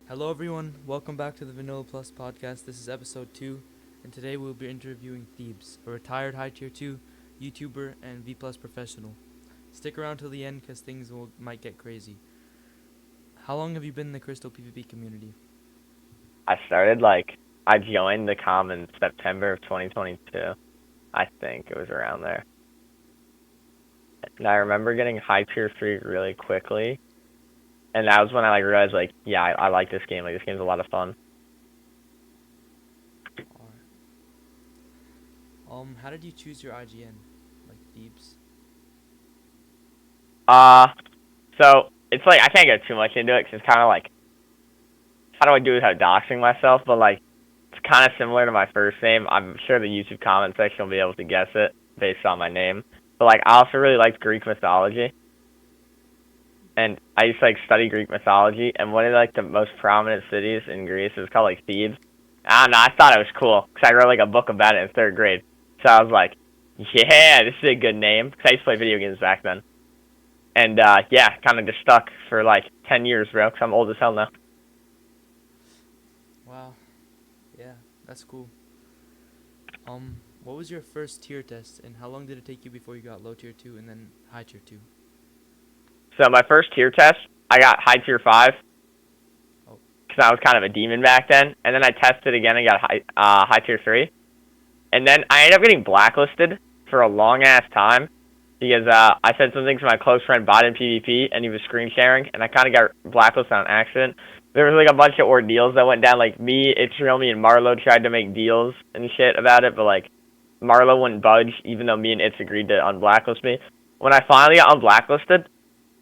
Hello everyone, welcome back to the Vanilla Plus podcast. This is episode 2, and today we'll be interviewing Thebes, a retired High Tier 2 YouTuber and V Plus professional. Stick around till the end because things might get crazy. How long have you been in the Crystal PvP community? I joined the comm in September of 2022. I think it was around there. And I remember getting High Tier 3 really quickly. And that was when I realized I like this game. This game's a lot of fun. Alright. How did you choose your IGN? Thebes? So it's I can't get too much into it because it's kind of how do I do without doxing myself? But it's kind of similar to my first name. I'm sure the YouTube comment section will be able to guess it based on my name. But I also really liked Greek mythology. And I used to study Greek mythology, and one of the most prominent cities in Greece is called Thebes. I don't know, I thought it was cool because I wrote a book about it in 3rd grade. So I was like, yeah, this is a good name because I used to play video games back then. And kind of just stuck for 10 years, bro, because I'm old as hell now. Wow. Yeah, that's cool. What was your first tier test, and how long did it take you before you got low tier 2 and then high tier 2? So my first tier test, I got high tier 5 because I was kind of a demon back then. And then I tested again and got high tier 3. And then I ended up getting blacklisted for a long-ass time because I said something to my close friend bot in PvP, and he was screen sharing, and I kind of got blacklisted on accident. There was a bunch of ordeals that went down. Me, and Marlo tried to make deals and shit about it, but Marlo wouldn't budge, even though me and Itz agreed to unblacklist me. When I finally got unblacklisted,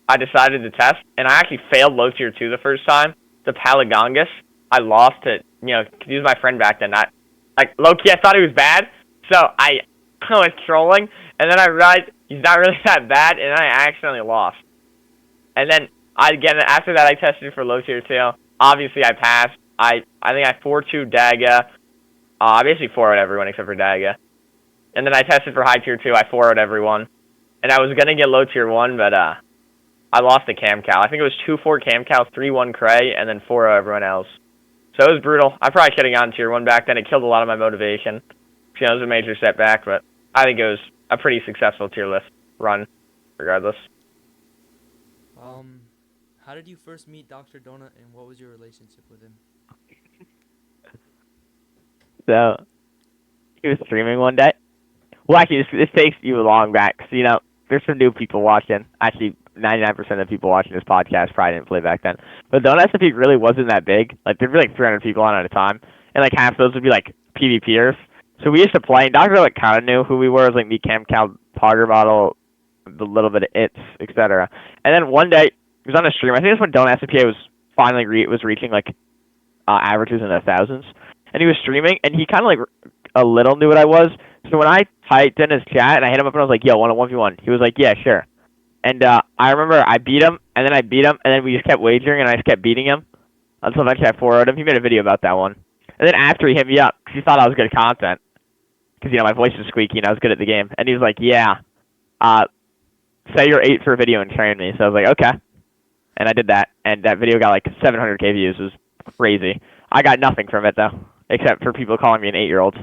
I decided to test, and I actually failed low tier 2 the first time. The Palagongus, I lost it, because he was my friend back then. Low-key, I thought he was bad, so I was trolling, and then I realized he's not really that bad, and then I accidentally lost. And then, after that, I tested for low tier 2. Obviously, I passed. I think I 4-2 Daga. I basically 4-0'd everyone except for Daga. And then I tested for high tier 2. I 4-0'd everyone. And I was going to get low tier 1, but I lost to Camcal. I think it was 2-4 Camcal, 3-1 Cray, and then 4-0 everyone else. So it was brutal. I probably should have gotten tier 1 back then. It killed a lot of my motivation. It was a major setback, but I think it was a pretty successful tier list run, regardless. How did you first meet Dr. Donut, and what was your relationship with him? So, he was streaming one day. Well, actually, this takes you long back, because, there's some new people watching. Actually, 99% of the people watching this podcast probably didn't play back then. But Donut SMP really wasn't that big. There'd be 300 people on at a time, and half of those would be PvPers. So we used to play, and Dr. kind of knew who we were. It was me, Cam, Cal, Pogger Bottle, a little bit of Itz, etc. And then one day, he was on a stream. I think that's when Donut SMP was finally reaching averages in the thousands. And he was streaming, and he kind of a little knew what I was. So when I typed in his chat, and I hit him up, and I was like, yo, want a 1v1? He was like, yeah, sure. And I remember I beat him, and then I beat him, and then we just kept wagering, and I just kept beating him until eventually I 4-0'd him. He made a video about that one. And then after he hit me up, because he thought I was good content, because, my voice was squeaky, and I was good at the game. And he was like, yeah, say you're 8 for a video and train me. So I was like, okay. And I did that, and that video got 700K views. It was crazy. I got nothing from it, though, except for people calling me an 8-year-old.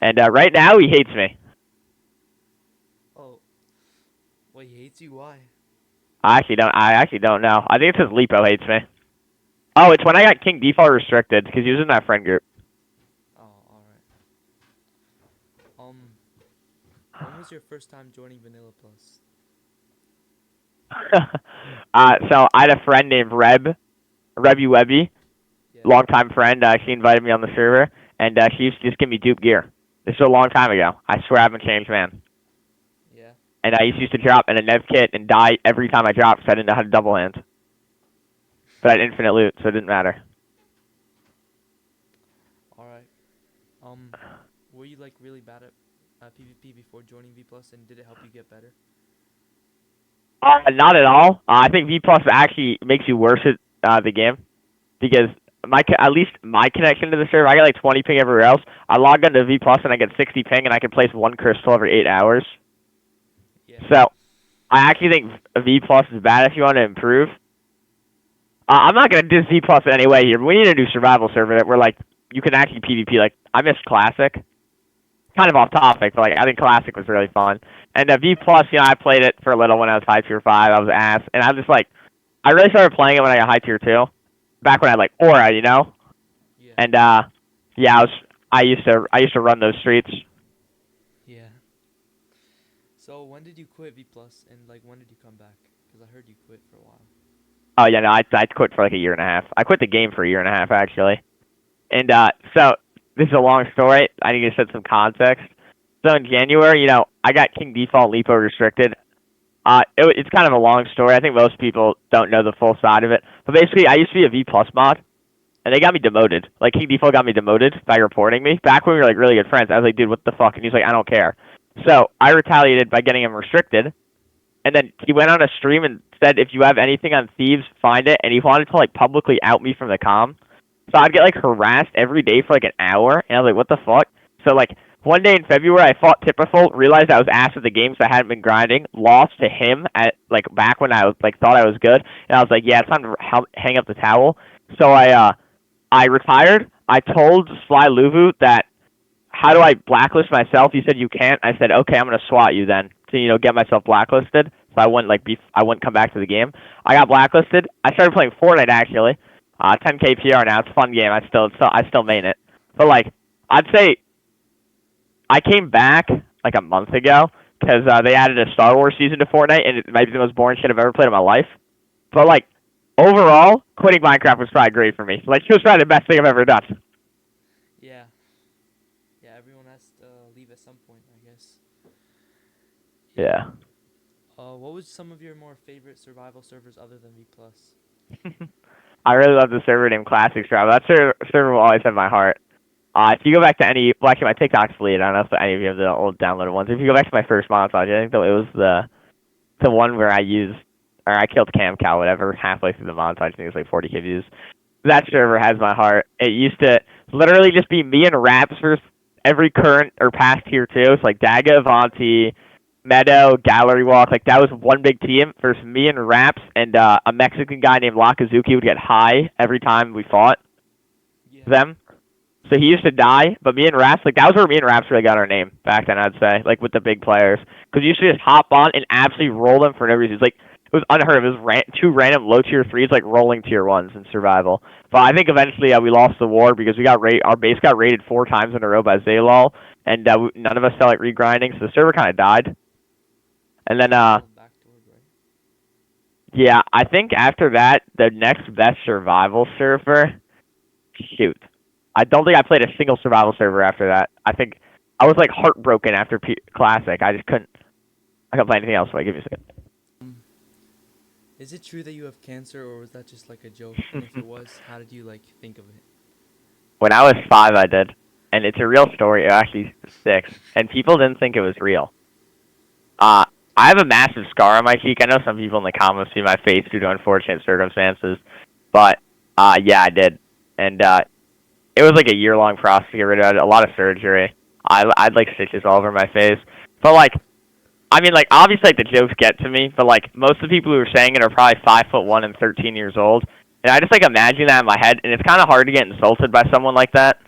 And right now, he hates me. Oh. Well, he hates you? Why? I actually don't know. I think it's because Lipo hates me. Oh, it's when I got King Default restricted, because he was in that friend group. Oh, alright. When was your first time joining Vanilla Plus? So I had a friend named Rebby Webby, Yeah. longtime friend. She invited me on the server, and she used to just give me dupe gear. This is a long time ago. I swear I haven't changed, man. Yeah. And I used to drop in a Nev kit and die every time I dropped, because I didn't know how to double hand. But I had infinite loot, so it didn't matter. Alright. Were you really bad at PvP before joining V Plus, and did it help you get better? Not at all. I think V Plus actually makes you worse at the game, because at least my connection to the server, I get 20 ping everywhere else. I log into V Plus and I get 60 ping, and I can place one crystal every 8 hours. Yeah. So I actually think V plus is bad if you want to improve. I'm not gonna diss V plus in any way here, but we need a new survival server that where like you can actually PvP. Like I missed Classic, kind of off topic, but like I think Classic was really fun. And V plus, I played it for a little when I was high tier 5. I was ass, and I'm just like, I really started playing it when I got high tier 2, back when I had like Aura, Yeah. And yeah, I used to run those streets. Yeah. So when did you quit V plus, and like when did you come back? Because I heard you quit for a while. Oh yeah, no, I quit for like a year and a half. I quit the game for a year and a half actually. And so this is a long story. I need to set some context. So in January, I got King Default Leapo restricted. It's kind of a long story. I think most people don't know the full side of it. But basically, I used to be a V plus mod, and they got me demoted. Like King Default got me demoted by reporting me. Back when we were like really good friends, I was like, dude, what the fuck? And he's like, I don't care. So I retaliated by getting him restricted. And then he went on a stream and said, if you have anything on Thebes, find it. And he wanted to like publicly out me from the comm. So I'd get like harassed every day for like an hour. And I was like, what the fuck? So like one day in February, I fought Tipperful, realized I was ass at the game, so I hadn't been grinding. Lost to him at like back when I was like thought I was good. And I was like, yeah, it's time to hang up the towel. So I retired. I told Sly Luvu that, how do I blacklist myself? He said you can't. I said, okay, I'm gonna SWAT you then to get myself blacklisted. So I wouldn't come back to the game. I got blacklisted. I started playing Fortnite actually. 10K PR now. It's a fun game. I still main it. But like, I'd say I came back like a month ago because they added a Star Wars season to Fortnite, and it might be the most boring shit I've ever played in my life. But like, overall, quitting Minecraft was probably great for me. Like, it was probably the best thing I've ever done. Yeah. Yeah, everyone has to leave at some point, I guess. Yeah. What was some of your more favorite survival servers other than V plus? I really love the server named Classic Survival. That server will always have my heart. If you go back to well, actually, my TikTok's deleted. I don't know if any of you have the old downloaded ones. If you go back to my first montage, I think though it was the one where I killed Cam Cow, whatever, halfway through the montage. I think it was like 40K views. That server has my heart. It used to literally just be me and Raps versus every current or past tier 2. It's like Daga, Avanti, Meadow, Gallery Walk. Like, that was one big team versus me and Raps, and a Mexican guy named Lakazuki would get high every time we fought them. So he used to die, but me and Raps, like, that was where me and Raps really got our name back then, I'd say, like, with the big players. Because you used to just hop on and absolutely roll them for no reason. It's like, it was unheard of. It was two random low tier 3s, like, rolling tier 1s in survival. But I think eventually we lost the war because our base got raided 4 times in a row by Zaylol, and none of us felt like regrinding, so the server kind of died. And then, yeah, I think after that, the next best survival server, shoot. I don't think I played a single survival server after that. I think I was like heartbroken after Classic. I couldn't play anything else. So I give you a second. Is it true that you have cancer, or was that just like a joke? And if it was, how did you like think of it? When I was 5, I did, and it's a real story. It actually sticks, and people didn't think it was real. I have a massive scar on my cheek. I know some people in the comments see my face due to unfortunate circumstances, but yeah, I did, and it was like a year-long process to get rid of it. A lot of surgery. I'd like stitches all over my face. But like, I mean, like, obviously, like, the jokes get to me. But like, most of the people who are saying it are probably 5'1" and 13 years old. And I just like imagine that in my head, and it's kind of hard to get insulted by someone like that.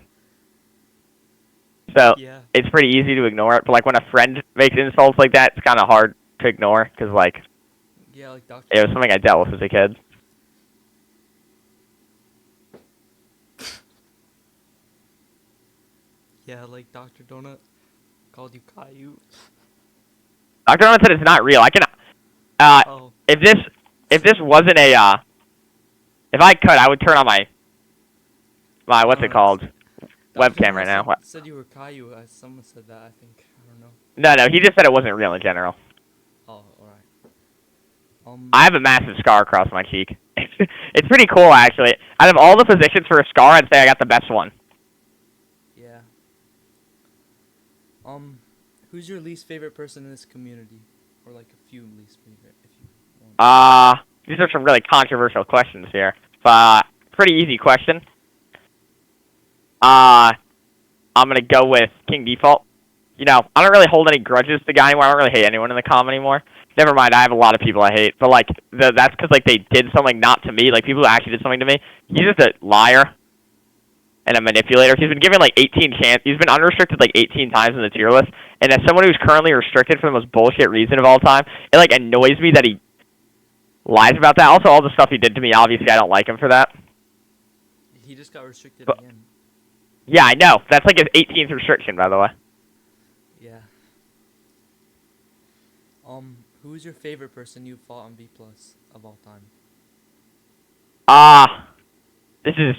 So yeah, it's pretty easy to ignore it. But like, when a friend makes insults like that, it's kind of hard to ignore because like, yeah, like Dr. it was something I dealt with as a kid. Yeah, like Dr. Donut called you Caillou. Dr. Donut said it's not real. I can, if this wasn't a, if I could, I would turn on my what's it called, webcam right now. Said you were Caillou. Someone said that. I think. I don't know. No, he just said it wasn't real in general. Oh, all right. I have a massive scar across my cheek. It's pretty cool, actually. Out of all the positions for a scar, I'd say I got the best one. Yeah. Who's your least favorite person in this community, or like a few least favorite, if you want? These are some really controversial questions here. Pretty easy question. I'm gonna go with King Default. I don't really hold any grudges to the guy anymore. I don't really hate anyone in the comm anymore. Never mind, I have a lot of people I hate, but like that's because like they did something not to me. Like people who actually did something to me. He's just a liar and a manipulator. He's been given like 18 chance. He's been unrestricted like 18 times in the tier list. And as someone who's currently restricted for the most bullshit reason of all time, it like annoys me that he lies about that. Also, all the stuff he did to me. Obviously, I don't like him for that. He just got restricted But, again. yeah, I know. That's like his 18th restriction, by the way. Yeah. Who's your favorite person you fought on V Plus of all time? This is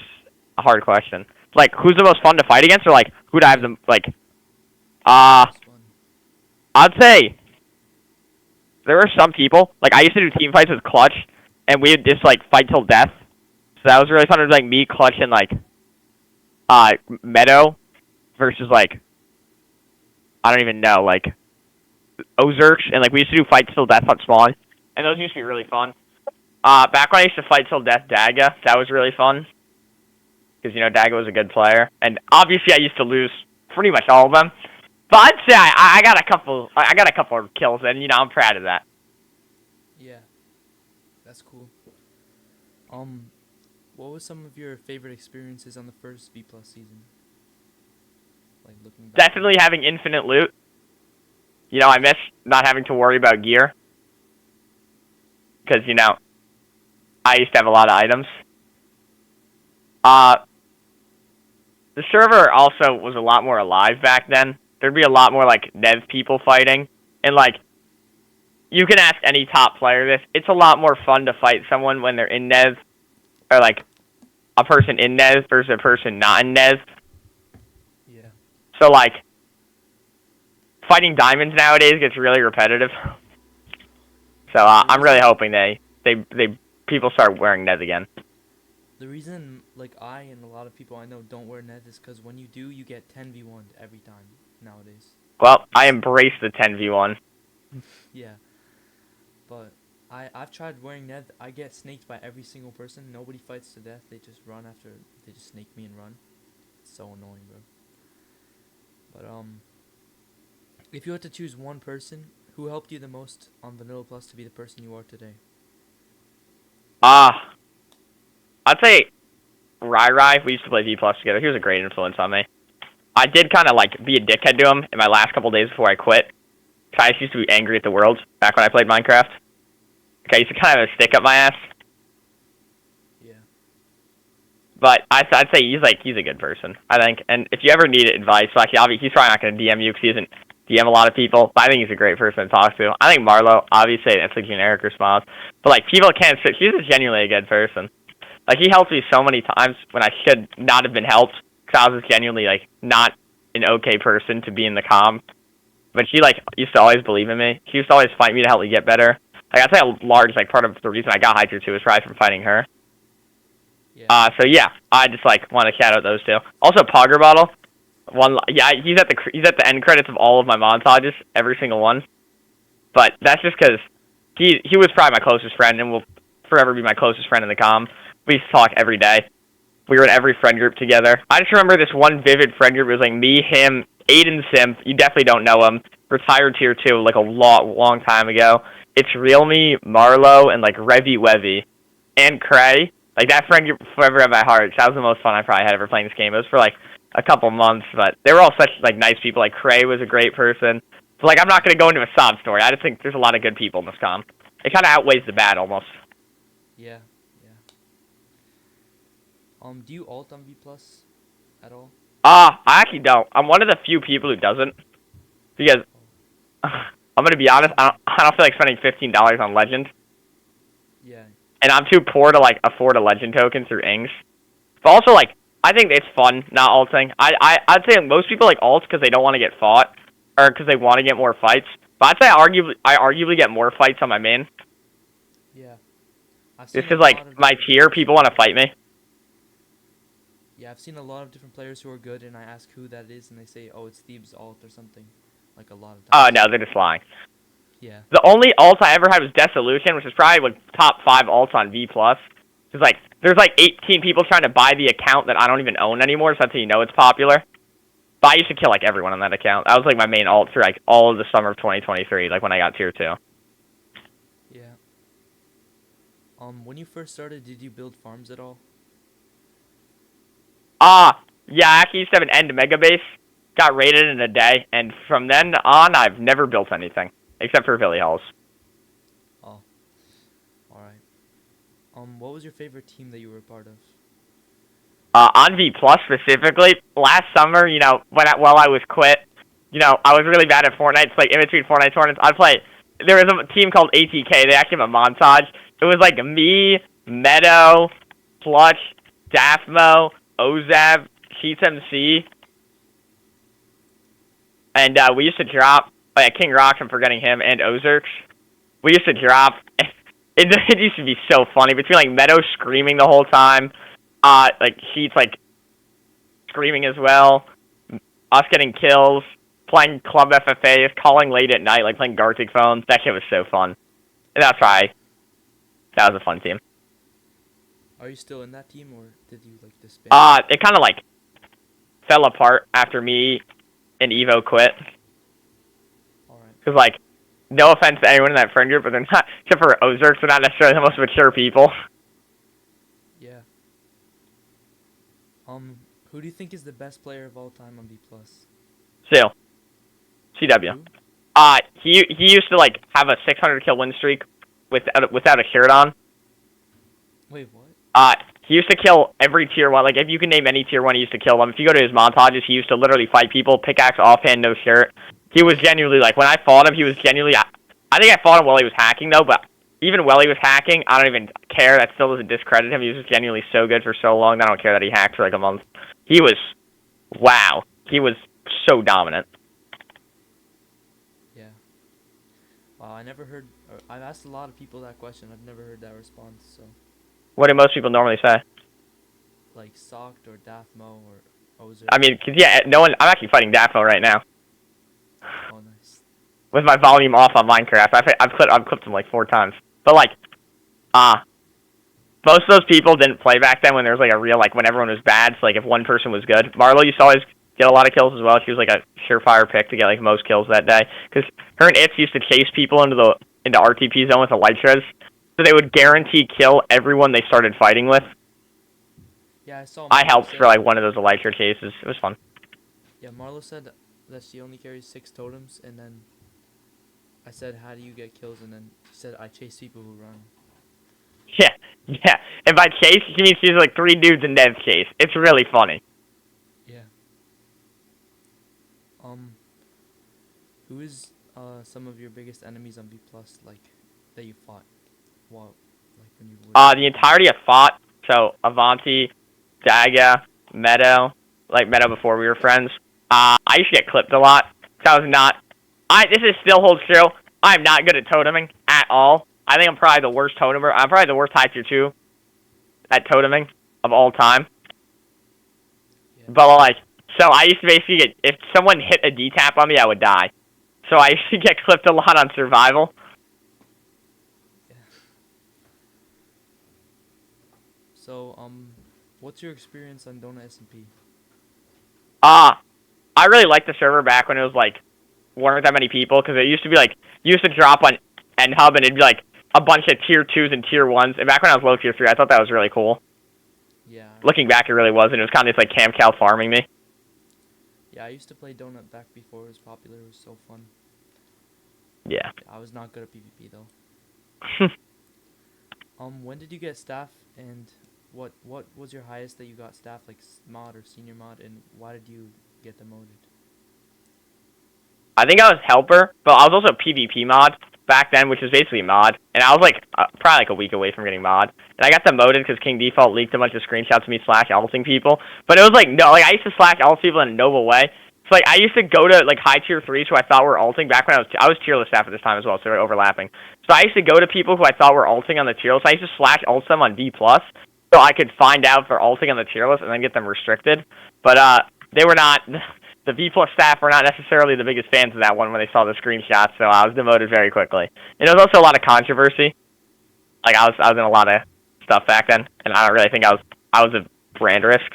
a hard question. Like, who's the most fun to fight against, or like who'd I have the like? Most fun. I'd say there are some people. Like, I used to do team fights with Clutch, and we would just like fight till death. So that was really fun. It was like me, Clutch, and like Meadow versus like I don't even know, like Ozerch, and like we used to do fights till death on Spawn, and those used to be really fun. Back when I used to fight till death Daga, that was really fun because Daga was a good player, and obviously I used to lose pretty much all of them. But I'd say I got a couple. I got a couple of kills, and I'm proud of that. Yeah, that's cool. What was some of your favorite experiences on the first V Plus season? Like looking back. Definitely having infinite loot. I miss not having to worry about gear because I used to have a lot of items. The server also was a lot more alive back then. There'd be a lot more like Nev people fighting, and like you can ask any top player this. It's a lot more fun to fight someone when they're in Nev, or like a person in Nev versus a person not in Nev. Yeah. So like fighting diamonds nowadays gets really repetitive. So I'm really hoping they people start wearing Nev again. The reason like I and a lot of people I know don't wear Nev is because when you do, you get 10v1 every time nowadays. Well, I embrace the 10v1. Yeah. But I've tried wearing Nev. I get snaked by every single person. Nobody fights to death. They just run after. They just snake me and run. It's so annoying, bro. But if you had to choose one person, who helped you the most on Vanilla Plus to be the person you are today? I'd say Rai. We used to play V Plus together. He was a great influence on me. I did kind of like be a dickhead to him in my last couple days before I quit. I used to be angry at the world back when I played Minecraft. I used to kind of have a stick up my ass. Yeah. But I'd say he's a good person, I think. And if you ever need advice, like obviously he's probably not going to DM you because he doesn't DM a lot of people. But I think he's a great person to talk to. I think Marlo, obviously that's a generic response, but like people can't sit. He's just genuinely a good person. Like he helped me so many times when I should not have been helped because I was just genuinely like not an okay person to be in the comm. But she like used to always believe in me. She used to always fight me to help me get better. Like I'd say a large like part of the reason I got high tier 2 was probably from fighting her. Yeah. So yeah, I just like want to shout out those two. Also, Pogger Bottle. He's at the end credits of all of my montages, every single one. But that's just because he was probably my closest friend and will forever be my closest friend in the comm. We used to talk every day. We were in every friend group together. I just remember this one vivid friend group. It was like me, him, Aiden Simp. You definitely don't know him. Retired tier 2 like a long time ago. It's Real Me, Marlo, and like Revy Wevy, and Cray. Like that friend group forever in my heart. That was the most fun I probably had ever playing this game. It was for like a couple months, but they were all such like nice people. Like Cray was a great person. So like I'm not gonna go into a sob story. I just think there's a lot of good people in this comm. It kind of outweighs the bad almost. Yeah. Do you alt on V Plus at all? I actually don't. I'm one of the few people who doesn't, because I'm gonna be honest. I don't feel like spending $15 on Legend. Yeah. And I'm too poor to like afford a Legend token through Ings. But also like I think it's fun not alting. I'd say most people like alt because they don't want to get fought or because they want to get more fights. But I'd say I arguably get more fights on my main. Yeah. Just because like my tier, people want to fight me. Yeah, I've seen a lot of different players who are good, and I ask who that is, and they say, "Oh, it's Thebes alt or something." Like a lot of times. Oh no, they're just lying. Yeah. The only alt I ever had was Dissolution, which is probably like top 5 alts on V+. It's like there's like 18 people trying to buy the account that I don't even own anymore, so that's how you know it's popular. But I used to kill like everyone on that account. That was like my main alt for like all of the summer of 2023, like when I got tier 2. Yeah. When you first started, did you build farms at all? Yeah, I actually used to have an end mega base. Got raided in a day, and from then on, I've never built anything except for Philly Halls. Oh, all right. What was your favorite team that you were a part of? On V Plus specifically, last summer, while I was quit, I was really bad at Fortnite. It's like in between Fortnite tournaments, I'd play. There was a team called ATK. They actually have a montage. It was like me, Meadow, Clutch, Daphmo, Ozab, Sheets MC, and we used to drop. Oh yeah, King Rocks. I'm forgetting him, and Ozerks. We used to drop. It used to be so funny between like Meadow screaming the whole time, like Sheets like screaming as well, us getting kills, playing club FFAs, calling late at night, like playing Gartic phones. That shit was so fun. And that's why that was a fun team. Are you still in that team, or did you like disband? It kind of like fell apart after me and Evo quit. All right. Cause like, no offense to anyone in that friend group, but they're not, except for Ozerks, they're not necessarily the most mature people. Yeah. Who do you think is the best player of all time on B+? Still, CW. Who? He used to like have a 600 kill win streak without a shirt on. Wait, what? He used to kill every tier 1. Like, if you can name any tier 1, he used to kill them. If you go to his montages, he used to literally fight people, pickaxe offhand, no shirt. He was genuinely, like, when I fought him, he was genuinely... I think I fought him while he was hacking, though, but even while he was hacking, I don't even care. That still doesn't discredit him. He was just genuinely so good for so long that I don't care that he hacked for, like, a month. He was... Wow. He was so dominant. Yeah. Wow, I never heard... I've asked a lot of people that question. I've never heard that response, so... What do most people normally say? Like Socked or Daphmo or Ozer. I mean, 'cause yeah, no one... I'm actually fighting Daphmo right now. Oh, nice. With my volume off on Minecraft. I've clipped him like 4 times. But like, most of those people didn't play back then when there was like a real, like when everyone was bad. So like if one person was good. Marlo used to always get a lot of kills as well. She was like a surefire pick to get like most kills that day. Because her and Itz used to chase people into RTP zone with elytras. So they would guarantee kill everyone they started fighting with. Yeah, I saw. I helped for like one of those elytra chases. It was fun. Yeah, Marlo said that she only carries 6 totems, and then I said, "How do you get kills?" And then she said, "I chase people who run." Yeah. And by chase, she means she's like 3 dudes in Dev chase. It's really funny. Yeah. Who is some of your biggest enemies on B+, like that you fought? Well, like when you were... The entirety of fought. So Avanti, Daga, Meadow, like Meadow before we were friends. I used to get clipped a lot. So I was not. This is still holds true. I'm not good at toteming at all. I think I'm probably the worst totemer. I'm probably the worst high tier 2 at toteming of all time. Yeah. But like, so I used to basically get, if someone hit a D tap on me, I would die. So I used to get clipped a lot on survival. Yeah. So what's your experience on Donut SMP? I really liked the server back when it was like weren't that many people, because it used to be like you used to drop on NHub and it'd be like a bunch of tier 2s and tier 1s. And back when I was low tier 3, I thought that was really cool. Yeah. Looking back, it really was, and it was kind of just like Cam Cal farming me. Yeah, I used to play Donut back before it was popular. It was so fun. Yeah. I was not good at PvP though. When did you get staff, and what was your highest that you got staff, like mod or senior mod, and why did you get demoted? I think I was helper, but I was also PvP mod back then, which was basically mod, and I was like probably like a week away from getting mod, and I got demoted because King Default leaked a bunch of screenshots of me /ulting people, but it was like no, like I used to /ult people in a noble way. So like I used to go to like high tier 3s who I thought were ulting back when I was tierless staff at this time as well, so they were overlapping. So I used to go to people who I thought were ulting on the tier list. I used to /ult them on B+, so I could find out if they're ulting on the tier list and then get them restricted. But they were not. The B+ staff were not necessarily the biggest fans of that one when they saw the screenshots, so I was demoted very quickly. And there was also a lot of controversy. Like I was in a lot of stuff back then, and I don't really think I was a brand risk.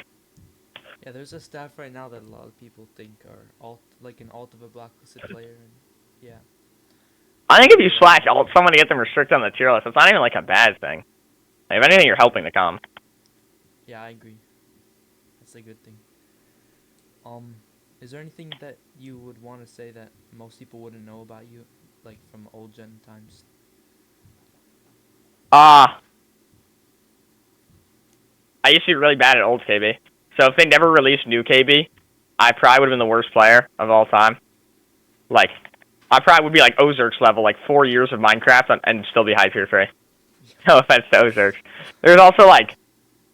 Yeah, there's a staff right now that a lot of people think are like an alt of a blacklisted player, and yeah. I think if you slash alt someone to get them restricted on the tier list, it's not even like a bad thing. Like, if anything, you're helping the comp. Yeah, I agree. That's a good thing. Is there anything that you would want to say that most people wouldn't know about you, like from old gen times? I used to be really bad at old KB. So if they never released new KB, I probably would have been the worst player of all time. Like, I probably would be like Ozerk's level, like 4 years of Minecraft and still be high tier 3. No offense to Ozerk. There's also like,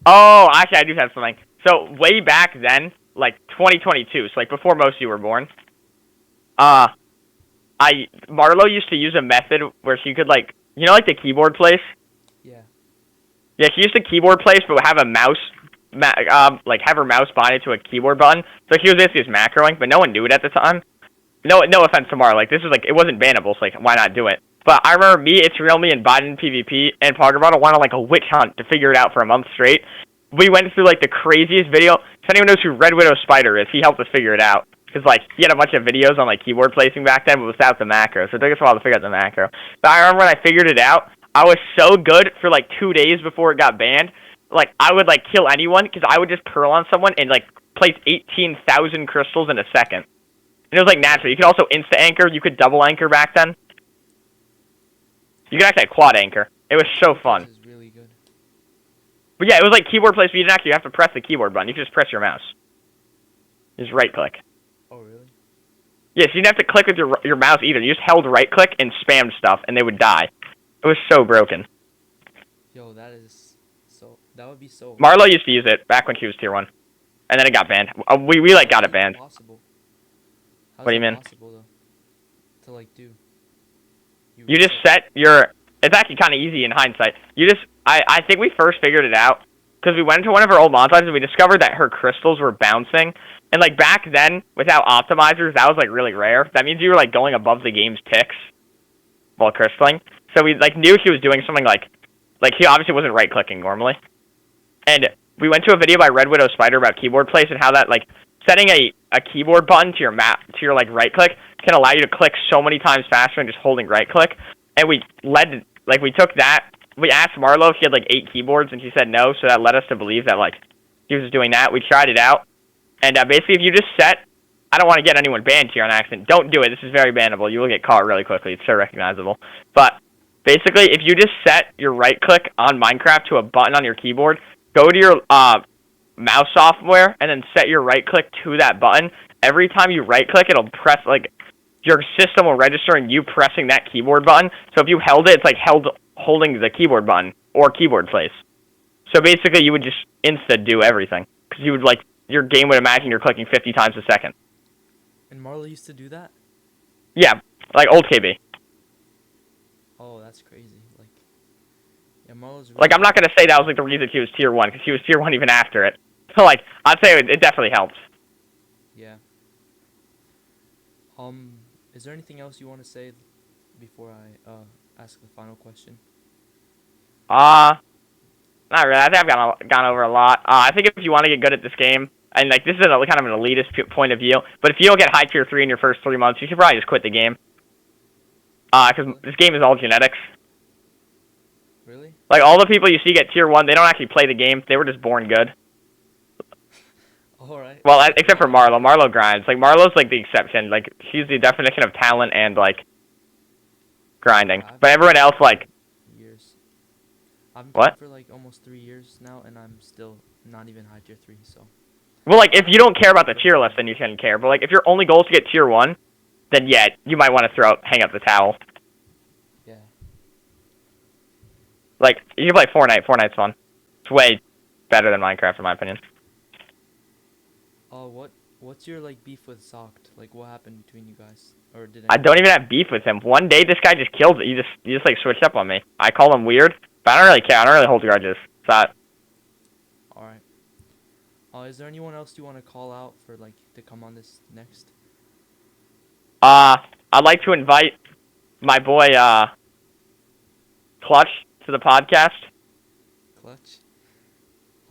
oh, actually I do have something. So way back then, like 2022, so like before most of you were born, Marlo used to use a method where she could like, you know, like the keyboard place? Yeah. Yeah, she used the keyboard place, but have a mouse, like have her mouse binded to a keyboard button. So she was basically just macroing, but no one knew it at the time. No offense to Mar, like this was like it wasn't bannable, so like why not do it? But I remember me, It's Real Me, and Biden PvP and Poggerbattle went on like a witch hunt to figure it out for a month straight. We went through like the craziest video. If anyone knows who Red Widow Spider is, he helped us figure it out. Because like he had a bunch of videos on like keyboard placing back then, but without the macro, so it took us a while to figure out the macro. But I remember when I figured it out, I was so good for like 2 days before it got banned. Like I would like kill anyone because I would just pearl on someone and like place 18,000 crystals in a second. And it was like natural. You could also insta anchor. You could double anchor back then. You could actually quad anchor. It was so fun. This is really good. But yeah, it was like keyboard place, but you didn't actually have to press the keyboard button. You could just press your mouse. Just right click. Oh really? Yes, you didn't have to click with your mouse either. You just held right click and spammed stuff, and they would die. It was so broken. Yo, that would be so. Marlo used to use it back when she was tier 1, and then it got banned. We like got it banned. Possible? What do you mean? Possible though, to like do. You just set your. It's actually kind of easy in hindsight. I think we first figured it out because we went into one of her old montages and we discovered that her crystals were bouncing. And like back then, without optimizers, that was like really rare. That means you were like going above the game's ticks while crystalling. So we like knew she was doing something like he obviously wasn't right clicking normally. And we went to a video by Red Widow Spider about keyboard place and how that like setting a keyboard button to your like right click can allow you to click so many times faster than just holding right click. And we took that. We asked Marlo if she had like 8 keyboards and she said no, so that led us to believe that like she was doing that. We tried it out. And basically if you just set, I don't want to get anyone banned here on accident. Don't do it. This is very bannable. You will get caught really quickly. It's so recognizable. But basically if you just set your right click on Minecraft to a button on your keyboard, go to your mouse software and then set your right click to that button. Every time you right click, it'll press like your system will register and you pressing that keyboard button. So if you held it, it's like holding the keyboard button or keyboard place. So basically you would just insta do everything because you would like your game would imagine you're clicking 50 times a second. And Marlo used to do that? Yeah, like old KB. Oh, that's crazy. Like, yeah, Marlo's really like I'm not gonna say that was like the reason she was tier 1 because she was tier 1 even after it. So like I'd say it definitely helps. Yeah. Is there anything else you want to say before I ask the final question? Not really. I think I've gone over a lot. I think if you want to get good at this game, and like this is kind of an elitist point of view, but if you don't get high tier 3 in your first 3 months, you should probably just quit the game. Because this game is all genetics. Really? Like all the people you see get tier 1, they don't actually play the game. They were just born good. All right. Well, except for Marlo. Marlo grinds. Like Marlo's like the exception. Like she's the definition of talent and like grinding. But everyone else like. Years. I've been What? for like almost 3 years now, and I'm still not even high tier 3. So. Well, like if you don't care about the tier list, then you shouldn't care. But like if your only goal is to get tier 1, then yeah, you might want to hang up the towel. Yeah. Like you can play Fortnite. Fortnite's fun. It's way better than Minecraft in my opinion. What's your like beef with Socked? Like what happened between you guys? Or did I don't even have beef with him. One day this guy just killed it. He just like switched up on me. I call him weird, but I don't really care. I don't really hold grudges. So all right. Is there anyone else you want to call out for like to come on this next? I'd like to invite my boy Clutch to the podcast. Clutch.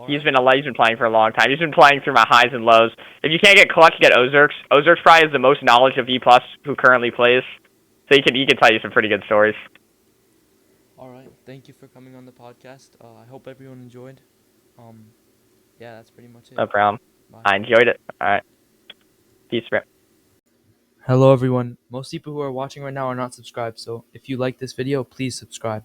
He's Alright. been playing for a long time. He's been playing through my highs and lows. If you can't get clutch, get Ozerks. Ozerks probably has the most knowledge of V plus who currently plays, so he can tell you some pretty good stories. Alright. Thank you for coming on the podcast. I hope everyone enjoyed. Yeah, that's pretty much it. No problem. Bye. I enjoyed it. All right. Peace, bro. Hello everyone. Most people who are watching right now are not subscribed, so if you like this video, please subscribe.